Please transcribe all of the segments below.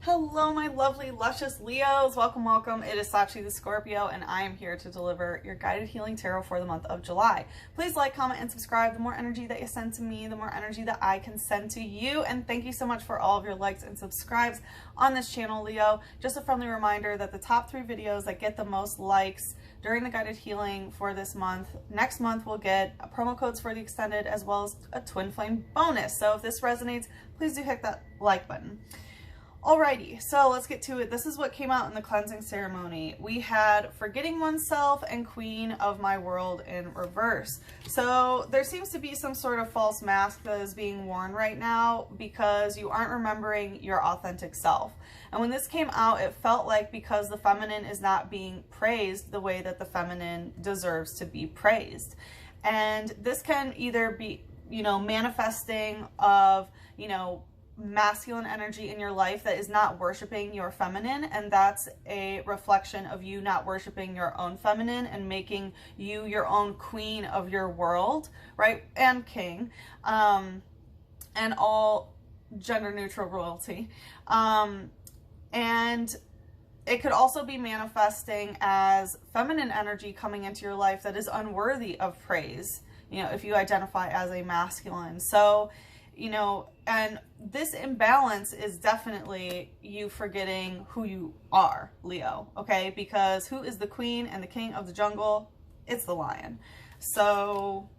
Hello, my lovely, luscious Leos. Welcome, welcome. It is Sachi the Scorpio, and I am here to deliver your guided healing tarot for the month of July. Please like, comment, and subscribe. The more energy that you send to me, the more energy that I can send to you. And thank you so much for all of your likes and subscribes on this channel, Leo. Just a friendly reminder that the top 3 videos that get the most likes during the guided healing for this month, next month we'll get promo codes for the extended as well as a twin flame bonus. So if this resonates, please do hit that like button. Alrighty, so let's get to it. This is what came out in the cleansing ceremony. We had Forgetting Oneself and Queen of My World in reverse. So there seems to be some sort of false mask that is being worn right now because you aren't remembering your authentic self. And when this came out, it felt like because the feminine is not being praised the way that the feminine deserves to be praised. And this can either be, manifesting of, masculine energy in your life that is not worshiping your feminine, and that's a reflection of you not worshiping your own feminine and making you your own queen of your world, right? And king, and all gender neutral royalty. And it could also be manifesting as feminine energy coming into your life that is unworthy of praise, if you identify as a masculine. So and this imbalance is definitely you forgetting who you are, Leo, okay? Because who is the queen and the king of the jungle? It's the lion. So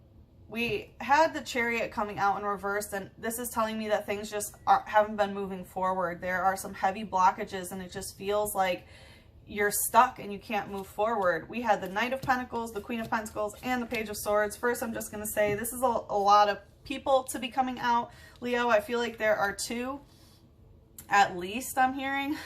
we had the Chariot coming out in reverse, and this is telling me that things just haven't been moving forward. There are some heavy blockages, and it just feels like you're stuck and you can't move forward. We had the Knight of Pentacles, the Queen of Pentacles, and the Page of Swords. First, I'm just going to say this is a lot of people to be coming out, Leo. I feel like there are 2 at least I'm hearing.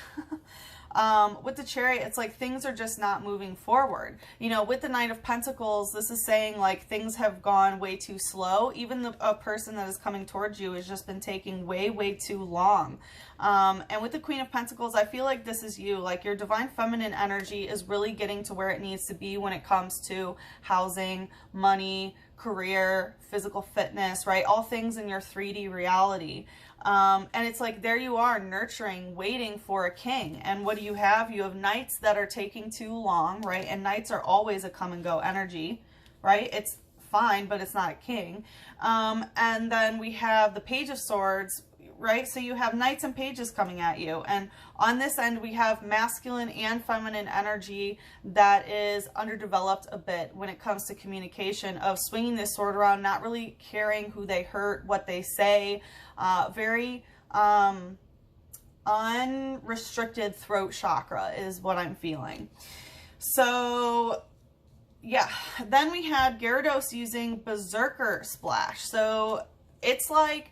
With the Chariot, it's like things are just not moving forward. With the Knight of Pentacles, this is saying like things have gone way too slow. Even a person that is coming towards you has just been taking way too long. And with the Queen of Pentacles, I feel like this is you. Like your divine feminine energy is really getting to where it needs to be when it comes to housing, money, career, physical fitness, right? All things in your 3D reality. And it's like, there you are, nurturing, waiting for a king. And what do you have? You have knights that are taking too long, right? And knights are always a come and go energy, right? It's fine, but it's not a king. And then we have the Page of Swords, right? So you have knights and pages coming at you. And on this end, we have masculine and feminine energy that is underdeveloped a bit when it comes to communication, of swinging this sword around, not really caring who they hurt, what they say, very unrestricted throat chakra is what I'm feeling. So yeah, then we had Gyarados using Berserker Splash. So it's like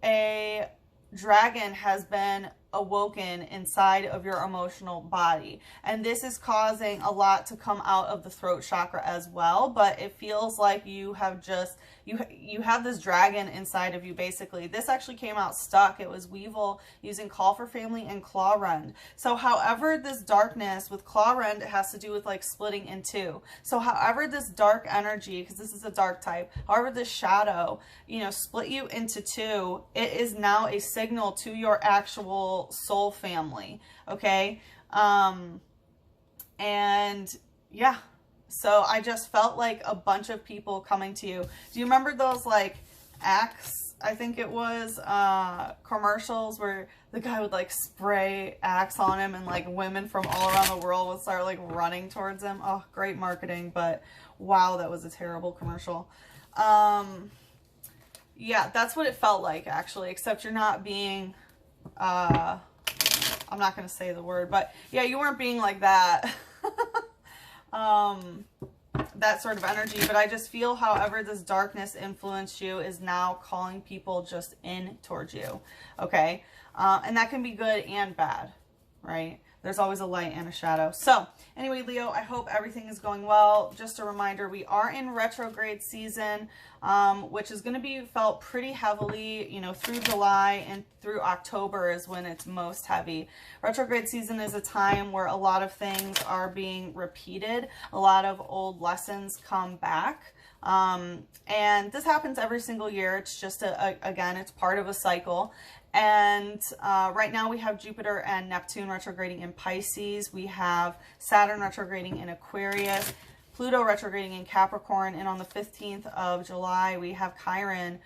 a dragon has been awoken inside of your emotional body, and this is causing a lot to come out of the throat chakra as well. But it feels like you have just you have this dragon inside of you. Basically, this actually came out stuck. It was Weevil using Call for Family and Claw Rend. So however this darkness with Claw Rend, it has to do with like splitting in 2. So however this dark energy, because this is a dark type, however this shadow split you into 2, it is now a signal to your actual soul family, okay? And yeah, so I just felt like a bunch of people coming to you. Do you remember those like Axe, I think it was, commercials where the guy would like spray Axe on him and like women from all around the world would start like running towards him? Oh, great marketing, but wow, that was a terrible commercial. Yeah, that's what it felt like actually, except you're not being I'm not going to say the word, but yeah, you weren't being like that. That sort of energy. But I just feel however this darkness influenced you is now calling people just in towards you. Okay. And that can be good and bad, right? There's always a light and a shadow. So anyway, Leo, I hope everything is going well. Just a reminder, we are in retrograde season, which is going to be felt pretty heavily, through July and through October is when it's most heavy. Retrograde season is a time where a lot of things are being repeated. A lot of old lessons come back. And this happens every single year. It's just, again, it's part of a cycle. And right now we have Jupiter and Neptune retrograding in Pisces. We have Saturn retrograding in Aquarius, Pluto retrograding in Capricorn, and on the 15th of July, we have Chiron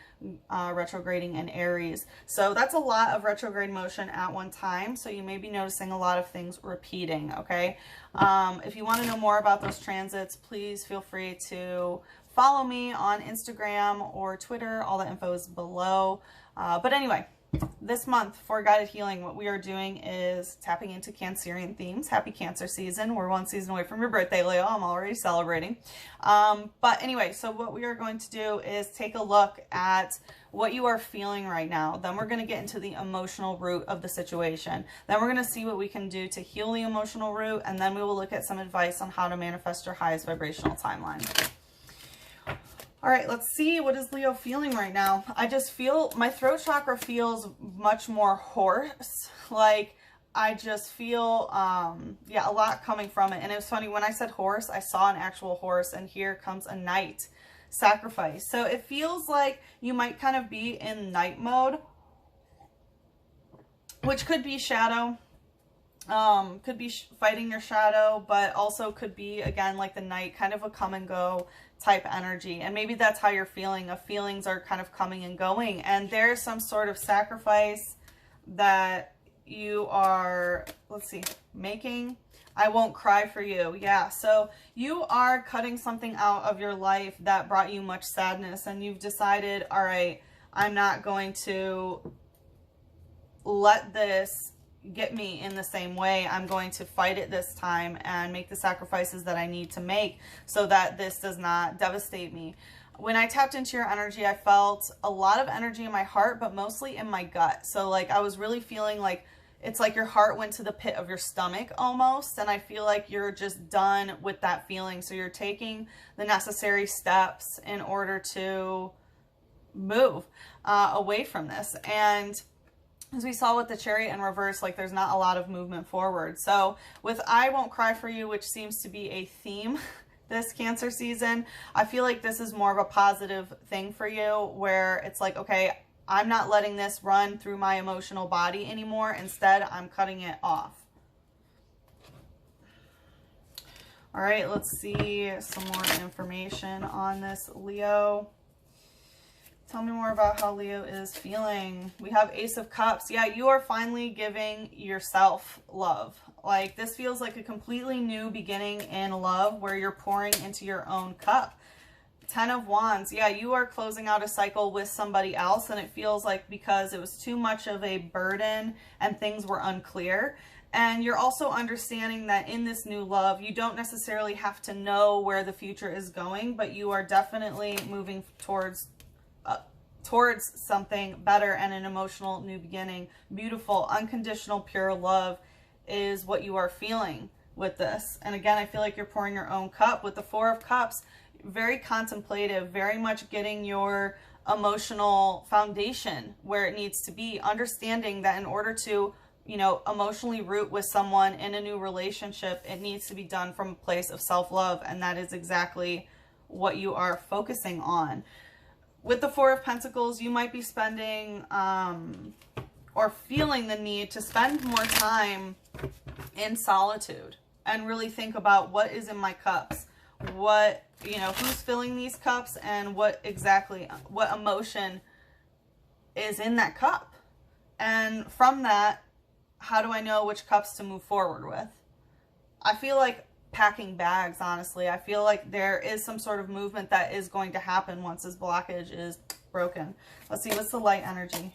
retrograding in Aries. So that's a lot of retrograde motion at one time. So you may be noticing a lot of things repeating, okay? If you want to know more about those transits, please feel free to follow me on Instagram or Twitter. All the info is below. But anyway, this month for Guided Healing, what we are doing is tapping into Cancerian themes. Happy Cancer season. We're one season away from your birthday, Leo. I'm already celebrating. But anyway, so what we are going to do is take a look at what you are feeling right now. Then we're going to get into the emotional root of the situation. Then we're going to see what we can do to heal the emotional root. And then we will look at some advice on how to manifest your highest vibrational timeline. All right, let's see. What is Leo feeling right now? I just feel my throat chakra feels much more hoarse. Like I just feel, yeah, a lot coming from it. And it was funny when I said horse, I saw an actual horse, and here comes a knight sacrifice. So it feels like you might kind of be in night mode, which could be shadow. Could be fighting your shadow, but also could be, again, like the night, kind of a come and go type energy. And maybe that's how you're feeling. Feelings are kind of coming and going. And there's some sort of sacrifice that you are, let's see, making. I won't cry for you. Yeah. So you are cutting something out of your life that brought you much sadness. And you've decided, all right, I'm not going to let this get me in the same way. I'm going to fight it this time and make the sacrifices that I need to make so that this does not devastate me. When I tapped into your energy, I felt a lot of energy in my heart, but mostly in my gut. So like I was really feeling like it's like your heart went to the pit of your stomach almost. And I feel like you're just done with that feeling. So you're taking the necessary steps in order to move away from this. And as we saw with the Chariot in reverse, like there's not a lot of movement forward. So with I Won't Cry for You, which seems to be a theme this Cancer season, I feel like this is more of a positive thing for you where it's like, okay, I'm not letting this run through my emotional body anymore. Instead, I'm cutting it off. All right, let's see some more information on this, Leo. Tell me more about how Leo is feeling. We have Ace of Cups. Yeah, you are finally giving yourself love. Like this feels like a completely new beginning in love where you're pouring into your own cup. 10 of Wands. Yeah, you are closing out a cycle with somebody else, and it feels like because it was too much of a burden and things were unclear. And you're also understanding that in this new love, you don't necessarily have to know where the future is going, but you are definitely moving towards something better and an emotional new beginning. Beautiful, unconditional, pure love is what you are feeling with this. And again, I feel like you're pouring your own cup. With the Four of Cups, very contemplative, very much getting your emotional foundation where it needs to be, understanding that in order to, you know, emotionally root with someone in a new relationship, it needs to be done from a place of self-love. And that is exactly what you are focusing on. With the Four of Pentacles, you might be spending or feeling the need to spend more time in solitude and really think about what is in my cups. What, you know, who's filling these cups and what emotion is in that cup. And from that, how do I know which cups to move forward with? I feel like packing bags, honestly. I feel like there is some sort of movement that is going to happen once this blockage is broken. Let's see, what's the light energy?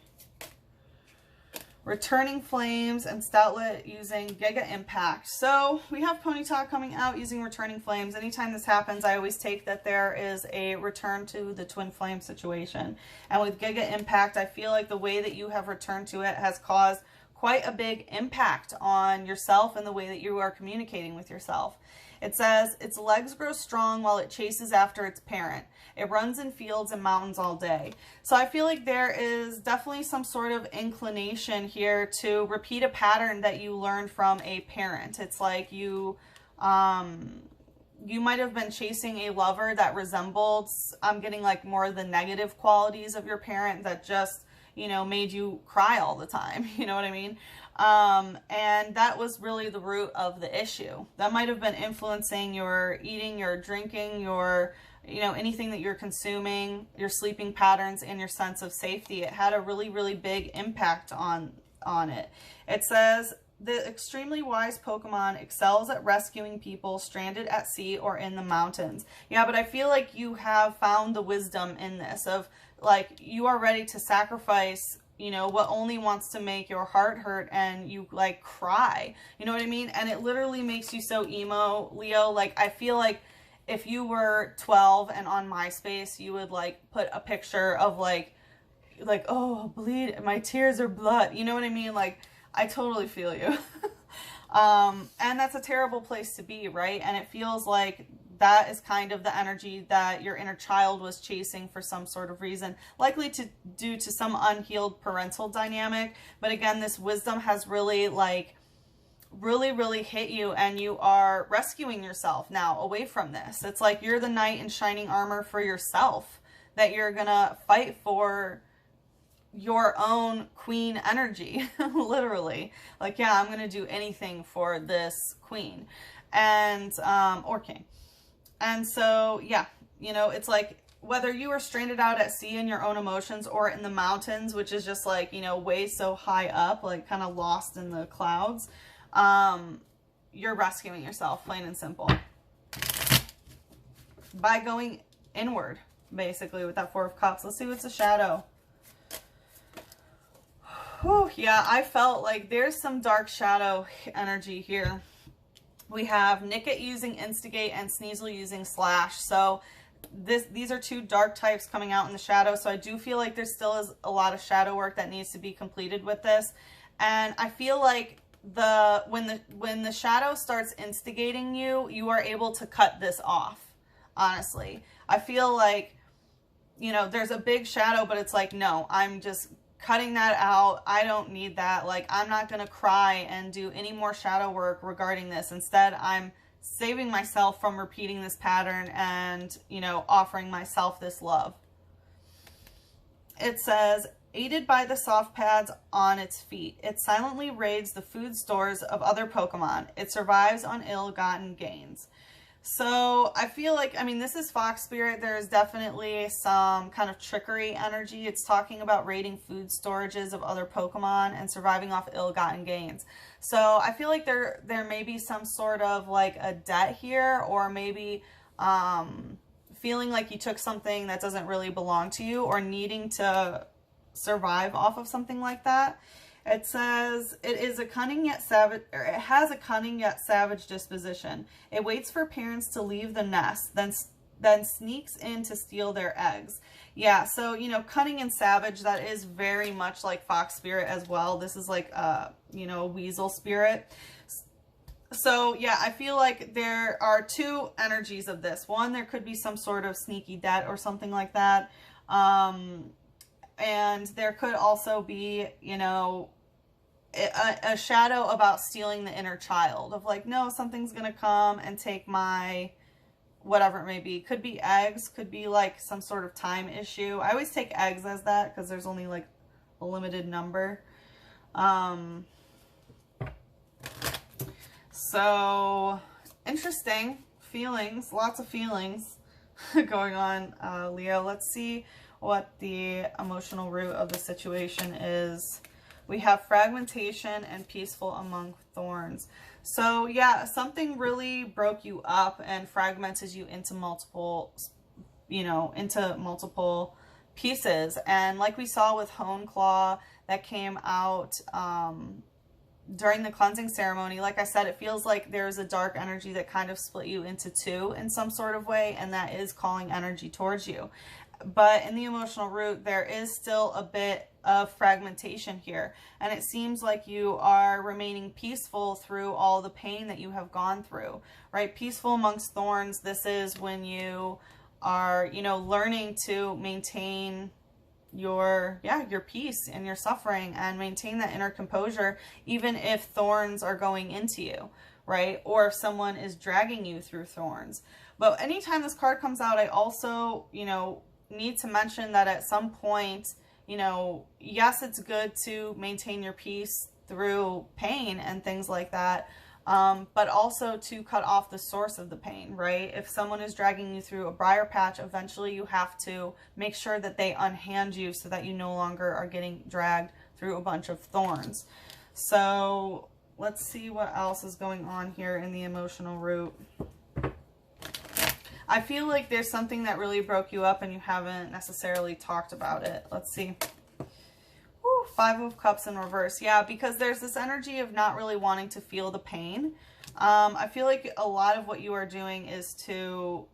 Returning flames and stoutlet using Giga Impact. So we have Ponyta coming out using returning flames. Anytime this happens, I always take that there is a return to the twin flame situation. And with Giga Impact, I feel like the way that you have returned to it has caused quite a big impact on yourself and the way that you are communicating with yourself. It says, its legs grow strong while it chases after its parent. It runs in fields and mountains all day. So I feel like there is definitely some sort of inclination here to repeat a pattern that you learned from a parent. It's like you you might have been chasing a lover that resembled, I'm getting like more of the negative qualities of your parent that just, you know, made you cry all the time. You know what I mean? And that was really the root of the issue. That might have been influencing your eating, your drinking, your, you know, anything that you're consuming, your sleeping patterns, and your sense of safety. It had a really, really big impact on it. It says, the extremely wise Pokemon excels at rescuing people stranded at sea or in the mountains. Yeah, but I feel like you have found the wisdom in this of, like, you are ready to sacrifice, you know, what only wants to make your heart hurt and you, like, cry. You know what I mean? And it literally makes you so emo, Leo. Like, I feel like if you were 12 and on MySpace, you would, like, put a picture of, like, oh, bleed, my tears are blood. You know what I mean? Like, I totally feel you. And that's a terrible place to be, right? And it feels like that is kind of the energy that your inner child was chasing for some sort of reason, likely due to some unhealed parental dynamic. But again, this wisdom has really, like, really hit you, and you are rescuing yourself now away from this. It's like you're the knight in shining armor for yourself, that you're gonna fight for your own queen energy. Literally, like, yeah, I'm gonna do anything for this queen and or king. And so, yeah, you know, it's like whether you are stranded out at sea in your own emotions or in the mountains, which is just like, you know, way so high up, like kind of lost in the clouds, you're rescuing yourself, plain and simple, by going inward, basically, with that Four of Cups. Let's see what's a shadow. Whew, yeah, I felt like there's some dark shadow energy here. We have Nickit using Instigate and Sneasel using Slash. So these are two dark types coming out in the shadow. So I do feel like there still is a lot of shadow work that needs to be completed with this. And I feel like when the shadow starts instigating you, you are able to cut this off. Honestly, I feel like, you know, there's a big shadow, but it's like, no, I'm just cutting that out. I don't need that. Like, I'm not going to cry and do any more shadow work regarding this. Instead, I'm saving myself from repeating this pattern and, you know, offering myself this love. It says, aided by the soft pads on its feet, it silently raids the food stores of other Pokemon. It survives on ill-gotten gains. So I feel like, I mean, this is Fox Spirit. There's definitely some kind of trickery energy. It's talking about raiding food storages of other Pokemon and surviving off ill-gotten gains. So I feel like there may be some sort of like a debt here, or maybe feeling like you took something that doesn't really belong to you, or needing to survive off of something like that. It says, it is a cunning yet savage, or it has a cunning yet savage disposition. It waits for parents to leave the nest, then sneaks in to steal their eggs. Yeah, so, you know, cunning and savage, that is very much like Fox Spirit as well. This is like, you know, a weasel spirit. So, yeah, I feel like there are two energies of this. One, there could be some sort of sneaky debt or something like that. And there could also be, you know, a shadow about stealing the inner child of like, no, something's going to come and take my, whatever it may be. Could be eggs, could be like some sort of time issue. I always take eggs as that because there's only like a limited number. So interesting feelings, lots of feelings going on, Leo. Let's see what the emotional root of the situation is. We have fragmentation and peaceful among thorns. So yeah, something really broke you up and fragmented you into multiple, you know, into multiple pieces. And like we saw with Hone Claw that came out during the cleansing ceremony, like I said, it feels like there's a dark energy that kind of split you into two in some sort of way, and that is calling energy towards you. But in the emotional root, there is still a bit of fragmentation here. And it seems like you are remaining peaceful through all the pain that you have gone through, right? Peaceful amongst thorns. This is when you are, you know, learning to maintain your peace and your suffering, and maintain that inner composure, even if thorns are going into you, right? Or if someone is dragging you through thorns. But anytime this card comes out, I also, you know, need to mention that at some point, you know, yes, it's good to maintain your peace through pain and things like that, but also to cut off the source of the pain, right? If someone is dragging you through a briar patch, eventually you have to make sure that they unhand you so that you no longer are getting dragged through a bunch of thorns. So let's see what else is going on here in the emotional root. I feel like there's something that really broke you up and you haven't necessarily talked about it. Let's see. Woo, 5 of Cups in reverse. Yeah, because there's this energy of not really wanting to feel the pain. I feel like a lot of what you are doing is to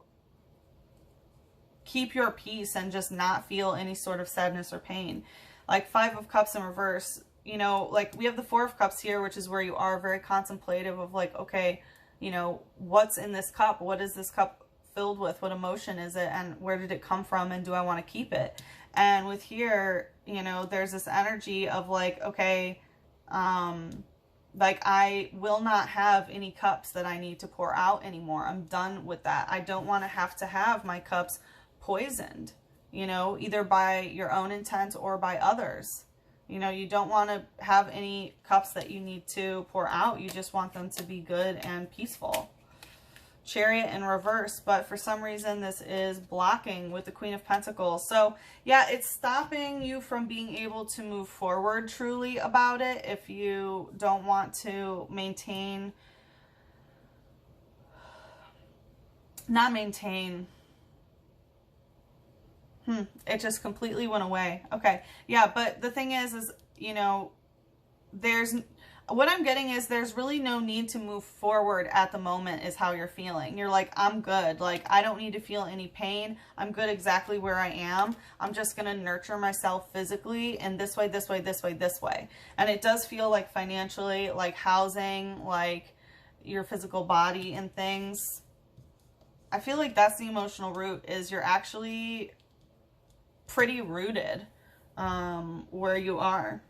keep your peace and just not feel any sort of sadness or pain. Like 5 of Cups in reverse, you know, like we have the 4 of Cups here, which is where you are very contemplative of like, okay, you know, what's in this cup? What is this cup filled with? What emotion is it? And where did it come from? And do I want to keep it? And with here, you know, there's this energy of like, okay, like I will not have any cups that I need to pour out anymore. I'm done with that. I don't want to have my cups poisoned, you know, either by your own intent or by others. You know, you don't want to have any cups that you need to pour out. You just want them to be good and peaceful. Chariot in reverse, but for some reason this is blocking with the Queen of Pentacles. So yeah, it's stopping you from being able to move forward truly about it if you don't want to maintain, not maintain. It just completely went away. Okay, yeah, but the thing is, you know, what I'm getting is there's really no need to move forward at the moment is how you're feeling. You're like, I'm good. Like, I don't need to feel any pain. I'm good exactly where I am. I'm just going to nurture myself physically in this way, this way, this way, this way. And it does feel like financially, like housing, like your physical body and things. I feel like that's the emotional root, is you're actually pretty rooted where you are.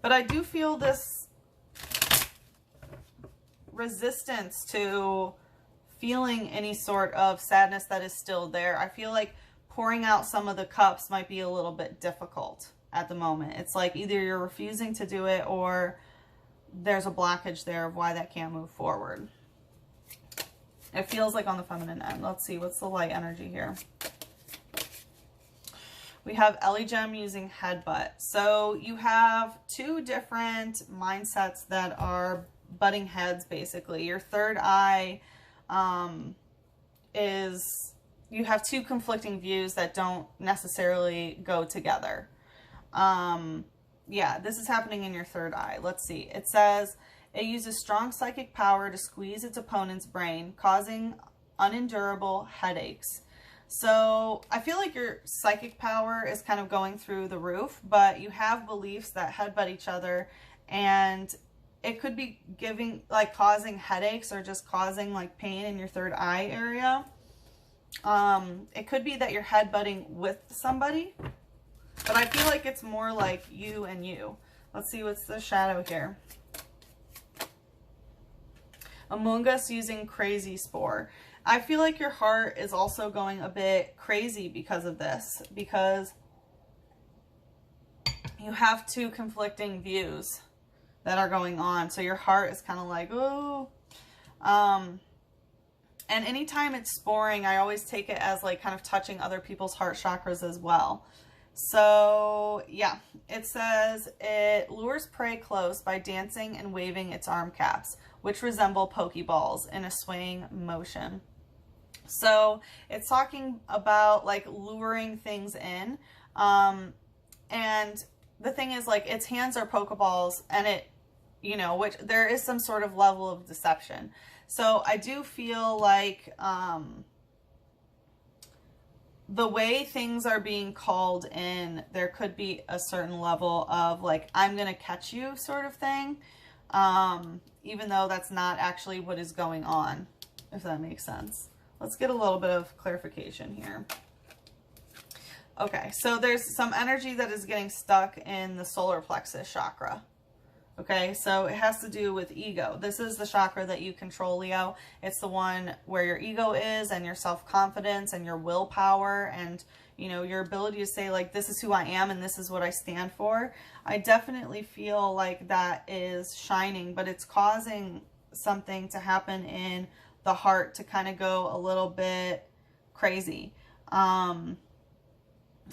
But I do feel this resistance to feeling any sort of sadness that is still there. I feel like pouring out some of the cups might be a little bit difficult at the moment. It's like either you're refusing to do it or there's a blockage there of why that can't move forward. It feels like on the feminine end. Let's see, what's the light energy here? We have Ellie Gem using headbutt. So you have 2 different mindsets that are butting heads, basically. Your third eye is, you have 2 conflicting views that don't necessarily go together. Yeah, this is happening in your third eye. Let's see. It says, it uses strong psychic power to squeeze its opponent's brain, causing unendurable headaches. So I feel like your psychic power is kind of going through the roof, but you have beliefs that headbutt each other, and it could be giving, like, causing headaches or just causing like pain in your third eye area. It could be that you're headbutting with somebody, but I feel like it's more like you and you. Let's see, what's the shadow here? Among Us using Crazy Spore. I feel like your heart is also going a bit crazy because of this, because you have 2 conflicting views that are going on. So your heart is kind of like, oh. And anytime it's sporing, I always take it as like kind of touching other people's heart chakras as well. So yeah, it says it lures prey close by dancing and waving its arm caps, which resemble pokeballs in a swaying motion. So it's talking about like luring things in. And the thing is, like, its hands are pokeballs, and it, you know, which there is some sort of level of deception. So I do feel like the way things are being called in, there could be a certain level of like, I'm going to catch you sort of thing. Even though that's not actually what is going on, if that makes sense. Let's get a little bit of clarification here. Okay, so there's some energy that is getting stuck in the solar plexus chakra. Okay, so it has to do with ego. This is the chakra that you control, Leo. It's the one where your ego is, and your self-confidence and your willpower, and you know, your ability to say like, this is who I am and this is what I stand for. I definitely feel like that is shining, but it's causing something to happen in the heart to kind of go a little bit crazy.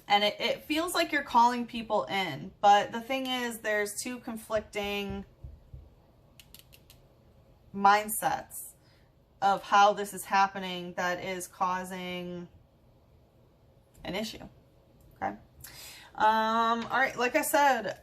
And it feels like you're calling people in, but the thing is, there's two conflicting mindsets of how this is happening that is causing an issue. Okay. All right. Like I said,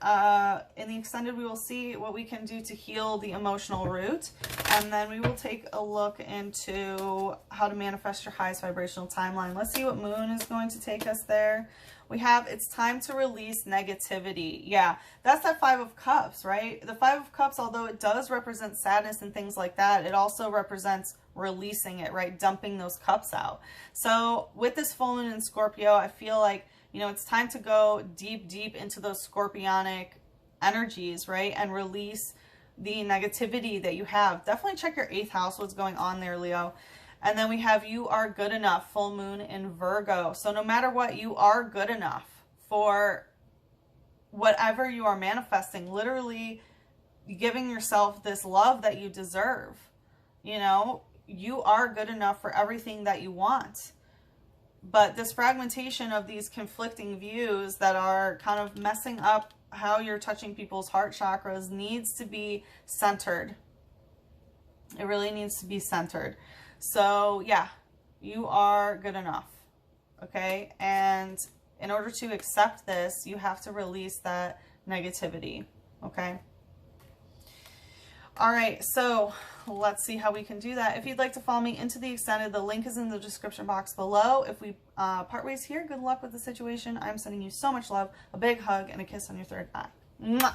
in the extended, we will see what we can do to heal the emotional root. And then we will take a look into how to manifest your highest vibrational timeline. Let's see what moon is going to take us there. We have, it's time to release negativity. Yeah, that's that Five of Cups, right? The Five of Cups, although it does represent sadness and things like that, it also represents releasing it, right? Dumping those cups out. So with this full moon in Scorpio, I feel like, you know, it's time to go deep, deep into those scorpionic energies, right? And release the negativity that you have. Definitely check your 8th house, what's going on there, Leo. And then we have you are good enough, full moon in Virgo. So no matter what, you are good enough for whatever you are manifesting. Literally giving yourself this love that you deserve. You know, you are good enough for everything that you want. But this fragmentation of these conflicting views that are kind of messing up how you're touching people's heart chakras needs to be centered. It really needs to be centered. So yeah, you are good enough. Okay. And in order to accept this, you have to release that negativity. Okay. All right. So let's see how we can do that. If you'd like to follow me into the extended, the link is in the description box below. If we part ways here, good luck with the situation. I'm sending you so much love, a big hug, and a kiss on your third eye. Mwah!